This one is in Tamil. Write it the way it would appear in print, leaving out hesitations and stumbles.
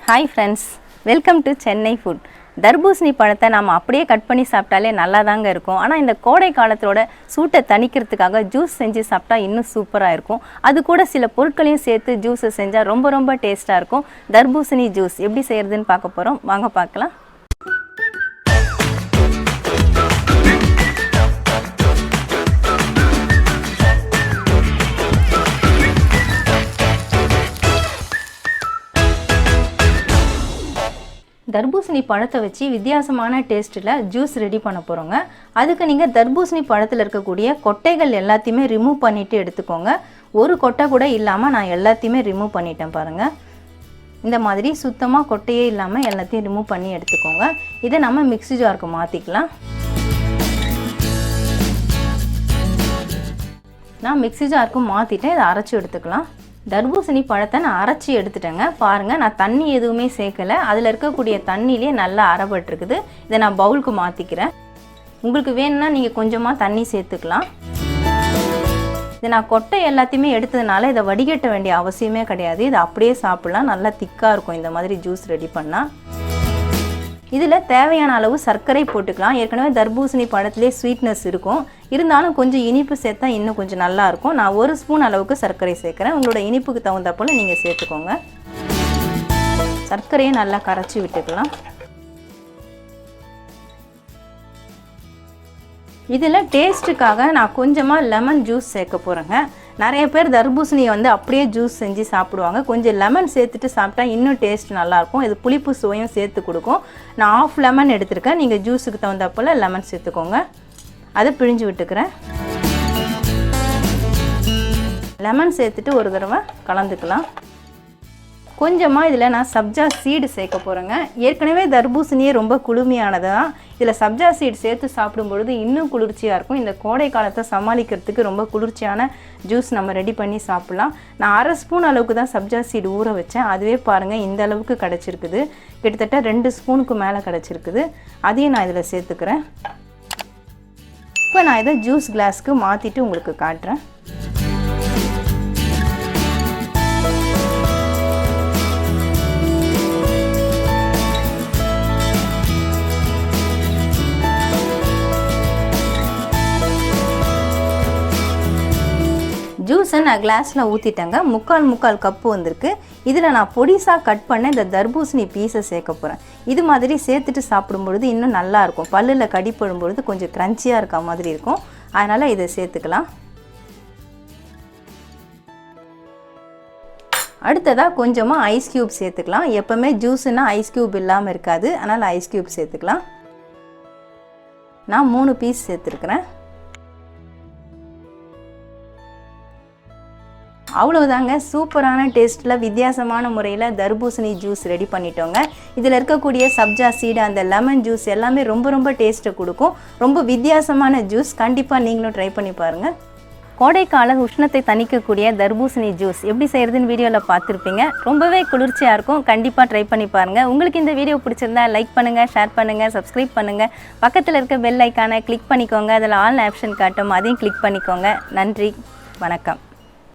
Hi friends, welcome to Chennai food. தர்பூசணி பழத்தை நாம அப்படியே கட் பண்ணி சாப்பிட்டாலே நல்லா தாங்க இருக்கும். ஆனா இந்த கோடை காலத்தோட சூட்டை தணிக்கிறதுக்காக ஜூஸ் செஞ்சு சாப்பிட்டா இன்னும் சூப்பரா இருக்கும். அது கூட சில பொருட்களையும் சேர்த்து ஜூஸ் செஞ்சா ரொம்ப டேஸ்டா இருக்கும். தர்பூசணி ஜூஸ் எப்படி செய்யறதுன்னு பார்க்க போறோம். வாங்க பார்க்கலாம். தர்பூசணி பழத்தை வச்சு வித்தியாசமான டேஸ்ட்டில் ஜூஸ் ரெடி பண்ண போகிறோங்க. அதுக்கு நீங்கள் தர்பூசணி பழத்தில் இருக்கக்கூடிய கொட்டைகள் எல்லாத்தையுமே ரிமூவ் பண்ணிவிட்டு எடுத்துக்கோங்க. ஒரு கொட்டை கூட இல்லாமல் நான் எல்லாத்தையுமே ரிமூவ் பண்ணிட்டேன் பாருங்கள். இந்த மாதிரி சுத்தமாக கொட்டையே இல்லாமல் எல்லாத்தையும் ரிமூவ் பண்ணி எடுத்துக்கோங்க. இதை நம்ம மிக்ஸி ஜாருக்கு மாற்றிக்கலாம். நான் மிக்ஸி ஜாருக்கு மாற்றிட்டு இதை அரைச்சி எடுத்துக்கலாம். தர்பூசணி பழத்தை நான் அரைச்சி எடுத்துட்டேங்க. பாருங்கள், நான் தண்ணி எதுவுமே சேர்க்கலை. அதில் இருக்கக்கூடிய தண்ணியிலே நல்லா அரைப்பட்டுருக்குது. இதை நான் பவுலுக்கு மாற்றிக்கிறேன். உங்களுக்கு வேணும்னா நீங்கள் கொஞ்சமாக தண்ணி சேர்த்துக்கலாம். இதை நான் கொட்டை எல்லாத்தையுமே எடுத்ததுனால இதை வடிகட்ட வேண்டிய அவசியமே கிடையாது. இதை அப்படியே சாப்பிட்லாம். நல்லா திக்காக இருக்கும் இந்த மாதிரி ஜூஸ் ரெடி பண்ணால். இதில் தேவையான அளவு சர்க்கரை போட்டுக்கலாம். ஏற்கனவே தர்பூசணி பழத்திலே ஸ்வீட்னஸ் இருக்கும். இருந்தாலும் கொஞ்சம் இனிப்பு சேர்த்தா இன்னும் கொஞ்சம் நல்லாயிருக்கும். நான் 1 ஸ்பூன் அளவுக்கு சர்க்கரை சேர்க்குறேன். உங்களோட இனிப்புக்கு தகுந்த போல் நீங்கள் சேர்த்துக்கோங்க. சர்க்கரையை நல்லா கரைச்சி விட்டுக்கலாம். இதில் டேஸ்ட்டுக்காக நான் கொஞ்சமாக லெமன் ஜூஸ் சேர்க்க போகிறேங்க. நிறைய பேர் தர்பூசணியை அப்படியே ஜூஸ் செஞ்சு சாப்பிடுவாங்க. கொஞ்சம் லெமன் சேர்த்துட்டு சாப்பிட்டா இன்னும் டேஸ்ட் நல்லாயிருக்கும். இது புளிப்பு சுவையும் சேர்த்து கொடுக்கும். நான் 1/2 லெமன் எடுத்துருக்கேன். நீங்கள் ஜூஸுக்கு தகுந்த போல் லெமன் சேர்த்துக்கோங்க. அதை பிழிஞ்சு விட்டுக்கிறேன். லெமன் சேர்த்துட்டு ஒரு தடவை கலந்துக்கலாம். கொஞ்சமாக இதில் நான் சப்ஜா சீடு சேர்க்க போகிறேங்க. ஏற்கனவே தர்பூசணியே ரொம்ப குளுமையானது தான். இதில் சப்ஜா சீடு சேர்த்து சாப்பிடும்பொழுது இன்னும் குளிர்ச்சியாக இருக்கும். இந்த கோடை காலத்தை சமாளிக்கிறதுக்கு ரொம்ப குளிர்ச்சியான ஜூஸ் நம்ம ரெடி பண்ணி சாப்பிட்லாம். நான் 1/2 ஸ்பூன் அளவுக்கு தான் சப்ஜா சீடு ஊற வச்சேன். அதுவே பாருங்கள் இந்த அளவுக்கு கிடச்சிருக்குது. கிட்டத்தட்ட 2 ஸ்பூனுக்கு மேலே கிடச்சிருக்குது. அதையும் நான் இதில் சேர்த்துக்கிறேன். இப்போ நான் இதை ஜூஸ் கிளாஸ்க்கு மாற்றிட்டு உங்களுக்கு காட்டுறேன். ஜூஸை நான் கிளாஸில் ஊற்றிட்டேங்க. முக்கால் கப்பு வந்திருக்கு. இதில் நான் பொடிசாக கட் பண்ண இந்த தர்பூசணி பீஸை சேர்க்க போகிறேன். இது மாதிரி சேர்த்துட்டு சாப்பிடும்பொழுது இன்னும் நல்லாயிருக்கும். பல்லில் கடிப்படும் பொழுது கொஞ்சம் க்ரன்ச்சியாக இருக்க மாதிரி இருக்கும். அதனால் இதை சேர்த்துக்கலாம். அடுத்ததாக கொஞ்சமாக ஐஸ் க்யூப் சேர்த்துக்கலாம். எப்போவுமே ஜூஸுன்னா ஐஸ் க்யூப் இல்லாமல் இருக்காது. அதனால் ஐஸ் க்யூப் சேர்த்துக்கலாம். நான் 3 பீஸ் சேர்த்துருக்குறேன். அவ்வளவுதாங்க. சூப்பரான டேஸ்ட்டில் வித்தியாசமான முறையில் தர்பூசணி ஜூஸ் ரெடி பண்ணிட்டோங்க. இதில் இருக்கக்கூடிய சப்ஜா சீடு, அந்த லெமன் ஜூஸ் எல்லாமே ரொம்ப டேஸ்ட்டை கொடுக்கும். ரொம்ப வித்தியாசமான ஜூஸ். கண்டிப்பாக நீங்களும் ட்ரை பண்ணி பாருங்கள். கோடைக்கால உஷ்ணத்தை தணிக்கக்கூடிய தர்பூசணி ஜூஸ் எப்படி செய்கிறதுன்னு வீடியோவில் பார்த்துருப்பீங்க. ரொம்பவே குளிர்ச்சியாக இருக்கும். கண்டிப்பாக ட்ரை பண்ணி பாருங்கள். உங்களுக்கு இந்த வீடியோ பிடிச்சிருந்தா லைக் பண்ணுங்கள், ஷேர் பண்ணுங்கள், சப்ஸ்கிரைப் பண்ணுங்கள். பக்கத்தில் இருக்க பெல் ஐக்கானை கிளிக் பண்ணிக்கோங்க. அதில் ஆல் ஆப்ஷன் காட்டும். அதையும் கிளிக் பண்ணிக்கோங்க. நன்றி, வணக்கம்.